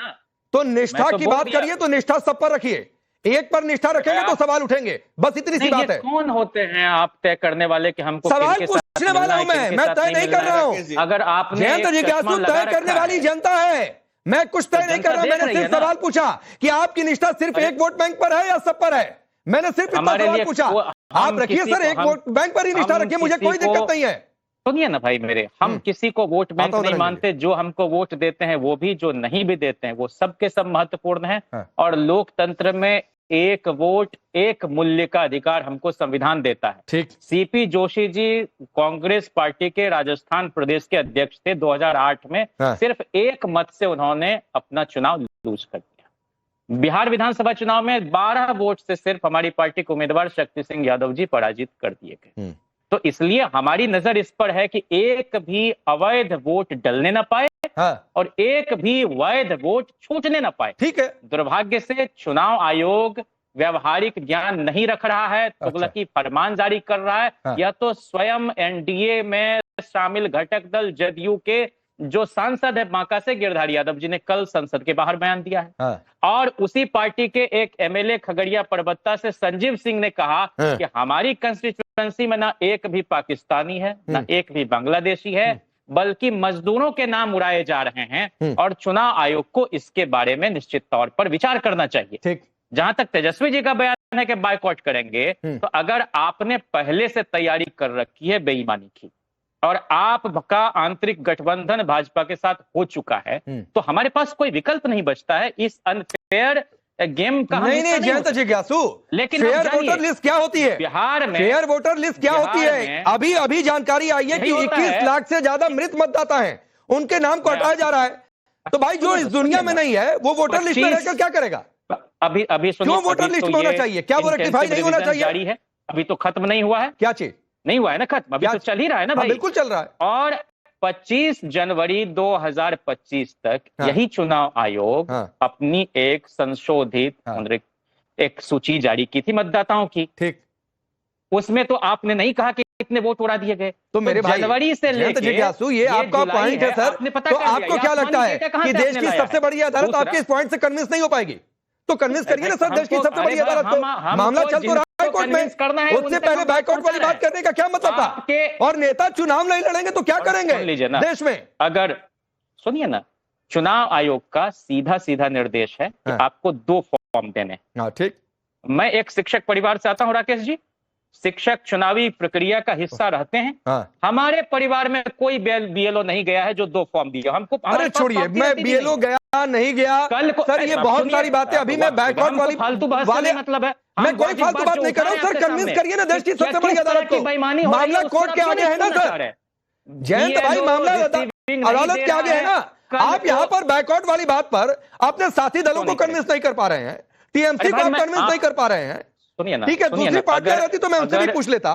तो निष्ठा की बात करिए तो निष्ठा सब पर रखिए, एक पर निष्ठा रखेंगे तो सवाल उठेंगे, बस इतनी सी बात है। कौन होते हैं आप तय करने वाले कि हमको सवाल पूछने वाला हूं मैं तय नहीं कर रहा हूं। अगर आपने जिज्ञासु तय करने वाली जनता है, मैं कुछ तय नहीं कर रहा, मैंने सिर्फ सवाल पूछा कि आपकी निष्ठा सिर्फ एक वोट बैंक पर है या सब पर है, मैंने सिर्फ इतना सवाल पूछा। आप रखिए सर, एक वोट बैंक पर ही निष्ठा रखिए, मुझे कोई दिक्कत नहीं है। सुनिए ना भाई मेरे, हम किसी को वोट बैंक नहीं मानते, जो हमको वोट देते हैं वो भी, जो नहीं भी देते हैं वो सबके सब महत्वपूर्ण है। और लोकतंत्र में एक वोट एक मूल्य का अधिकार हमको संविधान देता है। ठीक। सीपी जोशी जी कांग्रेस पार्टी के राजस्थान प्रदेश के अध्यक्ष थे 2008 में, सिर्फ एक मत से उन्होंने अपना चुनाव लूज कर दिया। बिहार विधानसभा चुनाव में 12 वोट से सिर्फ हमारी पार्टी के उम्मीदवार शक्ति सिंह यादव जी पराजित कर दिए गए। तो इसलिए हमारी नजर इस पर है कि एक भी अवैध वोट डलने ना पाए और एक भी वैध वोट छूटने ना पाए। ठीक है। दुर्भाग्य से चुनाव आयोग व्यवहारिक ज्ञान नहीं रख रहा है, तुगलकी फरमान जारी कर रहा है। यह तो स्वयं एनडीए में शामिल घटक दल जदयू के जो सांसद है बांका से गिरधारी यादव जी ने कल संसद के बाहर बयान दिया है। और उसी पार्टी के एक एमएलए खगड़िया परबत्ता से संजीव सिंह ने कहा कि हमारी कंस्टिट्यूएंसी में ना एक भी पाकिस्तानी है, ना एक भी बांग्लादेशी है, बल्कि मजदूरों के नाम उड़ाए जा रहे हैं और चुनाव आयोग को इसके बारे में निश्चित तौर पर विचार करना चाहिए। ठीक। जहां तक तेजस्वी जी का बयान है कि बायकॉट करेंगे, तो अगर आपने पहले से तैयारी कर रखी है बेईमानी की और आपका आंतरिक गठबंधन भाजपा के साथ हो चुका है, तो हमारे पास कोई विकल्प नहीं बचता है इस अनफेयर गेम का। नहीं जयंत जिज्ञासु, लेकिन फेयर वोटर लिस्ट क्या होती है? बिहार में फेयर वोटर लिस्ट क्या होती है? अभी जानकारी आई है कि 21 लाख से ज्यादा मृत मतदाता हैं, उनके नाम को हटाया जा रहा है। तो भाई जो इस दुनिया में नहीं है वो वोटर लिस्ट में रहकर क्या करेगा? अभी क्यों वोटर लिस्ट में होना चाहिए? क्या वो रेक्टिफाई नहीं होना चाहिए? जारी है, अभी तो खत्म नहीं हुआ है। क्या चीज नहीं हुआ है ना खत्म, अभी तो चल ही रहा है ना भाई। बिल्कुल चल रहा है। और 25 जनवरी 2025 तक यही चुनाव आयोग अपनी एक संशोधित एक सूची जारी की थी मतदाताओं की। ठीक। उसमें तो आपने नहीं कहा कि कितने वोट उड़ा दिए गए। तो मेरे भाई जनवरी से लेकर ये आपका पॉइंट है सर। तो आपको क्या लगता है कि देश की सबसे बड़ी अदालत आपके इस पॉइंट से कन्विंस नहीं हो पाएगी? तो कन्विंस करिए ना सर, देश की सबसे बड़ी अदालत को। मामला चल तो रहा है कोर्ट में, उससे पहले बैकआउट वाली बात करने का क्या मतलब था? और नेता चुनाव नहीं लड़ेंगे तो क्या करेंगे देश में? अगर सुनिए ना, चुनाव आयोग का सीधा निर्देश है कि आपको 2 फॉर्म देने। ठीक। मैं एक शिक्षक परिवार से आता हूं राकेश जी, शिक्षक चुनावी प्रक्रिया का हिस्सा रहते हैं। हाँ। हमारे परिवार में कोई बीएलओ नहीं गया है जो 2 फॉर्म दिया हमको। अरे छोड़िए, मैं बीएलओ गया नहीं गया कल को सर, ये बहुत सारी बातें अभी मैं बैकआउट वाली फालतू बात वाले मतलब है। मैं कोई फालतू बात नहीं कर रहा हूं सर। कन्विंस करिए ना देश की सबसे बड़ी अदालत को। मामला कोर्ट के आगे है ना सर, जयंत भाई, मामला अदालत के आगे है ना। आप यहाँ पर बैकआउट वाली बात पर अपने साथी दलों को कन्विंस नहीं कर पा रहे हैं, टीएमसी को आप कन्विंस नहीं कर पा रहे हैं। सुनिए ना, ठीक है, दूसरी पार्टियां रहती तो मैं उनसे भी पूछ लेता।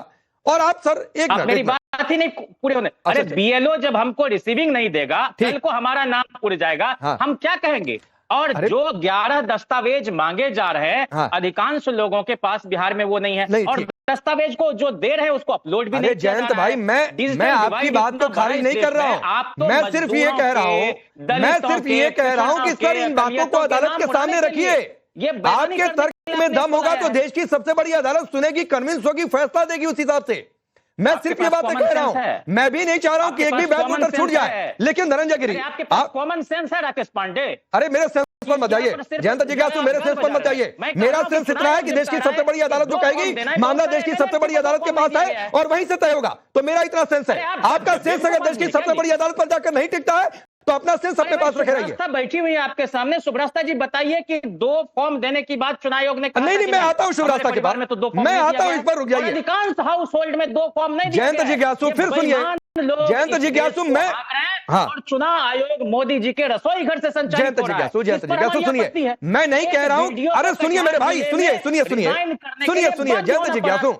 और आप सर एक मिनट, मेरी बात ही नहीं पूरी होने। अरे बीएलओ जब हमको रिसीविंग नहीं देगा, कल को हमारा नाम उड़ जाएगा, हम क्या कहेंगे? और जो 11 दस्तावेज मांगे जा रहे हैं, अधिकांश लोगों के पास बिहार में वो नहीं है। और दस्तावेज को जो दे रहे हैं उसको अपलोड भी नहीं किया जा रहा है। जयंत भाई, मैं आपकी बात को खारिज नहीं कर रहा हूं, मैं सिर्फ ये कह रहा हूं कि सर इन बातों को अदालत के सामने रखिए। आपके तर्क में दम होगा तो देश की सबसे बड़ी अदालत सुनेगी, कन्विंस होगी, फैसला देगी उस हिसाब से। मैं सिर्फ ये बातें कह रहा हूं, मैं भी नहीं चाह रहा हूं कि एक भी बैक वोटर छूट जाए। लेकिन धनंजय गिरी, आपके पास कॉमन सेंस है राकेश पांडे। अरे मेरे सेंस पर मत जाइए जयंत जिज्ञासु, मेरे सेंस पर मत जाइए। मेरा सेंस इतना है कि देश की सबसे बड़ी अदालत जो कहेगी, मामला देश की सबसे बड़ी अदालत के पास है और वहीं से तय होगा। तो मेरा इतना सेंस है। आपका सेंस अगर देश की सबसे बड़ी अदालत पर जाकर नहीं टिकता है तो अपना सेंस अपने पास रखे रहिए। बैठी हुई है आपके सामने। सुब्रता जी बताइए कि 2 फॉर्म देने की बात चुनाव आयोग ने कहा। नहीं, मैं आता हूँ सुब्रता के बाद, मैं आता हूँ, इस पर रुक जाइए। अधिकांश हाउस होल्ड में 2 फॉर्म नहीं दिए। जयंत जिज्ञासु फिर सुनिए, जयंत जिज्ञासु, मैं और चुनाव आयोग मोदी जी के रसोई घर से संचालित हो रहा है। जयंत जिज्ञासु सुनिए, मैं नहीं कह रहा हूँ। अरे सुनिए मेरे भाई, सुनिए जयंत जिज्ञासु,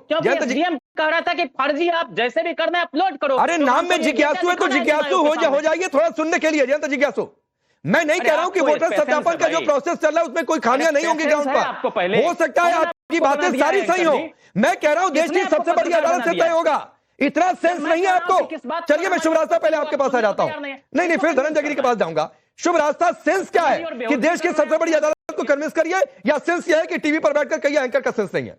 कह रहा था कि फर्जी आप जैसे भी करना है अपलोड करो। अरे नाम में जिज्ञासु है तो जिज्ञासु हो जाइए थोड़ा सुनने के लिए। जयंत जिज्ञासु, मैं नहीं कह रहा हूं कि वोटर सत्यापन का जो प्रोसेस चल रहा है उसमें कोई खामियां नहीं होंगी ग्राउंड पर। हो सकता है आपकी बातें सारी सही हो। मैं कह रहा हूं देश की सबसे बड़ी अदालत से तय होगा। इतना सेंस नहीं है आपको। चलिए मैं शुभ रास्ता पहले आपके पास आ जाता हूं। नहीं, फिर धनंजय गिरी के पास जाऊंगा। शुभ रास्ता, सेंस क्या है कि देश की सबसे बड़ी अदालत को कन्विंस करिए, या सेंस यह है कि टीवी पर बैठकर कहिए एंकर का सेंस नहीं है?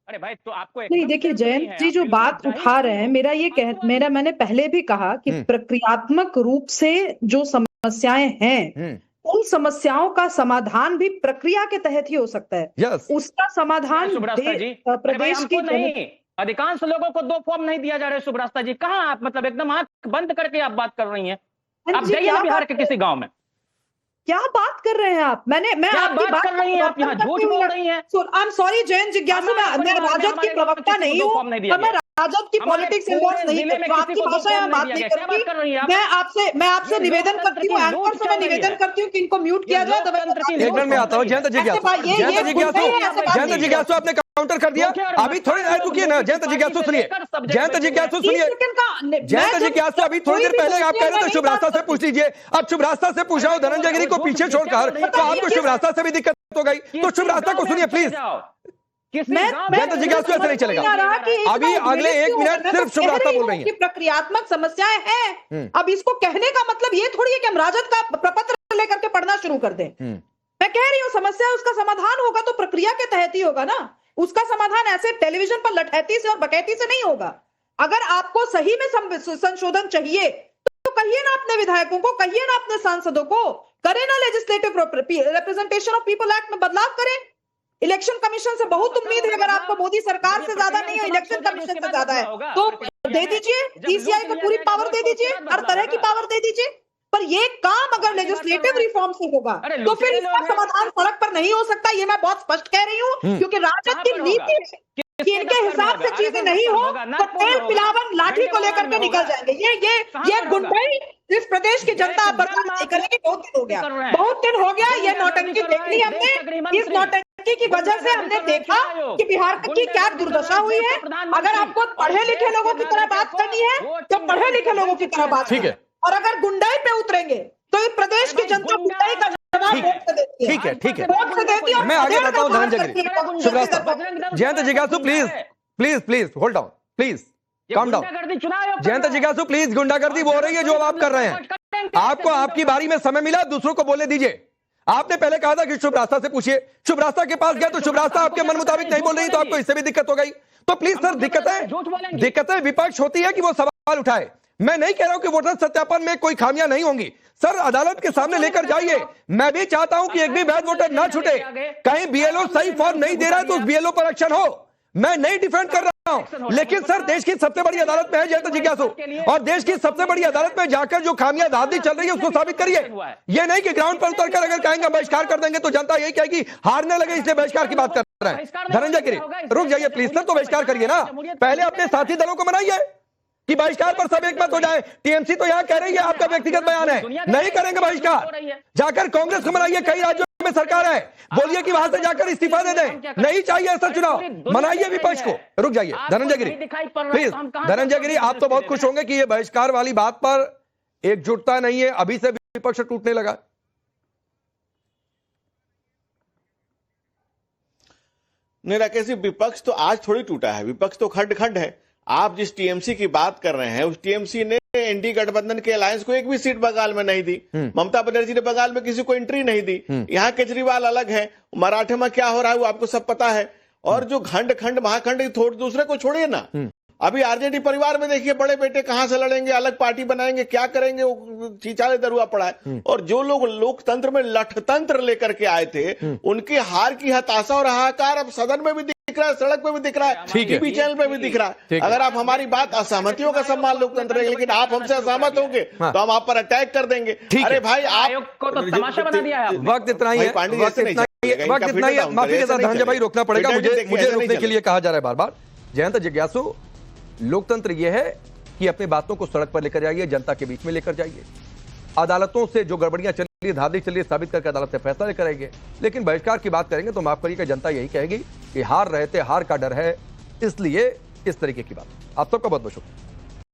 अरे भाई, तो आपको नहीं, देखिए जयंत जी जो बात उठा रहे हैं, मैंने पहले भी कहा कि प्रक्रियात्मक रूप से जो समस्याएं हैं, उन समस्याओं का समाधान भी प्रक्रिया के तहत ही हो सकता है। उसका समाधान प्रदेश की नहीं। अधिकांश लोगों को 2 फॉर्म नहीं दिया जा रहा है। सुब्रता जी, कहाँ आप मतलब एकदम आंख बंद करके आप बात कर रही हैं? आप जाइए बिहार के किसी गांव में। क्या बात कर रहे हैं आप? मैं आपकी बात कर रही हैं, आप यहाँ झूठ बोल रही हैं। आई एम सॉरी जयंत जिज्ञासु, मैं राजद की प्रवक्ता नहीं हूँ, मैं राजद की पॉलिटिक्स इन्वॉल्व नहीं करती, आपकी भाषा यहाँ बात नहीं करती। मैं आपसे निवेदन करती हूँ, एंकर से मैं निवेदन करती हूँ कि इनको म्यूट किया जाए। एक मिनट में आता हूँ। जयंत जिज्ञासु आपने काउंटर कर दिया, अभी थोड़ी देर रुकिए ना। जयंत जिज्ञासु सुनिए, अभी थोड़ी देर पहले आप कह रहे थे शुभ रास्ता से पूछ लीजिए। अब शुभ रास्ता से पूछा हूं धनंजय गिरी को पीछे छोड़कर, तो आपको शुभ रास्ता से भी दिक्कत हो गई। तो शुभ रास्ता को सुनिए प्लीज। जयंत जिज्ञासु ऐसे नहीं चलेगा। अभी अगले 1 मिनट सिर्फ शुभ रास्ता बोल रही है। प्रक्रियात्मक समस्याएं हैं। अब इसको कहने का मतलब ये थोड़ी है कि हम राजद का प्रपत्र लेकर के पढ़ना शुरू कर दें। मैं कह रही हूँ समस्या, उसका समाधान होगा तो प्रक्रिया के तहत ही होगा ना। उसका समाधान ऐसे टेलीविजन पर लठैती से और बकैती से नहीं होगा। अगर आपको सही में संशोधन चाहिए तो कहिए ना अपने विधायकों को, कहिए ना अपने सांसदों को, करें ना legislative representation of people act में बदलाव करें। इलेक्शन कमीशन से बहुत उम्मीद है, अगर आपको मोदी सरकार से ज्यादा नहीं है, इलेक्शन कमीशन से ज्यादा है, तो दे दीजिए। ईसीआई को पूरी पावर दे दीजिए, हर तरह की पावर दे दीजिए। पर ये काम अगर लेजिस्लेटिव रिफॉर्म से होगा तो फिर इसका समाधान सड़क पर नहीं हो सकता। ये मैं बहुत स्पष्ट कह रही हूँ, क्योंकि राजद की नीति है कि इनके हिसाब से चीजें नहीं हो तो तेल पिलावन लाठी को लेकर के निकल जाएंगे। ये गुंडाई इस प्रदेश की जनता आप बर्दाश्त नहीं करेगी। बहुत दिन हो गया ये नौटंकी देख ली हमने। इस नौटंकी की वजह से हमने देखा कि बिहार की क्या दुर्दशा हुई है। अगर आपको पढ़े लिखे लोगों की तरह बात करनी है तो पढ़े लिखे लोगों की तरह बात करें, और अगर गुंडाई पे उतरेंगे तो इस प्रदेश की जनता गुंडाई का जवाब वोट से देती है। ठीक है, मैं आगे बताता हूँ धनंजय गिरी। जयंत जिज्ञासु please hold down, please calm down. Jayant जिज्ञासु प्लीज, गुंडागर्दी वो हो रही है जो आप कर रहे हैं। आपको आपकी बारी में समय मिला, दूसरों को बोलने दीजिए। आपने पहले कहा था कि शुभ रास्ता से पूछिए, शुभ रास्ता के पास गया तो शुभ रास्ता आपके मन मुताबिक नहीं बोल रही, तो आपको इससे भी दिक्कत हो गई। तो प्लीज सर, दिक्कतें विपक्ष होती है कि वो सवाल उठाए। मैं नहीं कह रहा हूं कि वोटर सत्यापन में कोई खामियां नहीं होंगी। सर, अदालत के सामने लेकर जाइए। मैं भी चाहता हूं कि एक भी वैध वोटर ना छूटे। कहीं बीएलओ सही फॉर्म नहीं दे रहा है तो उस बीएलओ पर एक्शन हो। मैं नहीं डिफेंड कर रहा हूं, लेकिन सर देश की सबसे बड़ी अदालत में है जयंत जिज्ञासु, और देश की सबसे बड़ी अदालत में जाकर जो खामियां धांधली चल रही है उसको साबित करिए। ये नहीं कि ग्राउंड पर उतरकर अगर कहेंगे बहिष्कार कर देंगे तो जनता यही कहेगी हारने लगे इसलिए बहिष्कार की बात कर रहे हैं। धनंजय गिरी रुक जाइए प्लीज सर, तो बहिष्कार करिए ना, पहले अपने साथी दलों को मनाइए कि बहिष्कार पर सब एक मत हो जाए। टीएमसी तो यहां कह रही है, आपका व्यक्तिगत बयान है, नहीं करेंगे बहिष्कार। जाकर कांग्रेस को मनाइए, कई राज्यों में सरकार है, बोलिए कि वहां से जाकर इस्तीफा दे दें, नहीं चाहिए ऐसा चुनाव, मनाइए विपक्ष को। रुक जाइए धनंजय गिरी प्लीज, धनंजय गिरी आप तो बहुत खुश होंगे कि ये बहिष्कार वाली बात पर एकजुटता नहीं है, अभी से विपक्ष टूटने लगा। नहीं राकेश जी, विपक्ष तो आज थोड़ी टूटा है, विपक्ष तो खंड खंड है। आप जिस टीएमसी की बात कर रहे हैं उस टीएमसी ने एनडी गठबंधन के अलायंस को एक भी सीट बंगाल में नहीं दी। ममता बनर्जी ने बंगाल में किसी को एंट्री नहीं दी। यहाँ केजरीवाल अलग है, मराठे में क्या हो रहा है वो आपको सब पता है। और जो खंड खंड महाखंड थोड़े दूसरे को छोड़िए ना, अभी आरजेडी परिवार में देखिए बड़े बेटे कहां से लड़ेंगे, अलग पार्टी बनाएंगे, क्या करेंगे, वो चीचाले दरुआ पड़ा है। और जो लोग लोकतंत्र में लठतंत्र लेकर के आए थे उनकी हार की हताशा और हाहाकार अब सदन में भी दिख रहा है, सड़क पे भी दिख रहा है, टीवी चैनल पे भी दिख रहा है। अगर आप हमारी बात असहमतियों का सम्मान लोकतंत्र है, लेकिन आप हमसे असहमत होंगे तो हम आप पर अटैक कर देंगे। अरे भाई आप को तो तमाशा बना दिया है। वक्त इतना ही है, वक्त इतना ही है। माफी के साथ धनंजय भाई रोकना पड़ेगा, मुझे रोकने के लिए कहा जा रहा है बार बार। जयंत जिज्ञासु, लोकतंत्र यह है कि अपनी बातों को सड़क पर लेकर जाइए, जनता के बीच में लेकर जाइए, अदालतों से जो गड़बड़ियां चल रही है, धांधली चल रही है, साबित करके अदालत से फैसला लेकर आएंगे। लेकिन बहिष्कार की बात करेंगे तो माफ करिएगा, जनता यही कहेगी कि हार रहे थे, हार का डर है, इसलिए इस तरीके की बात। आप सबका बहुत बहुत शुक्रिया।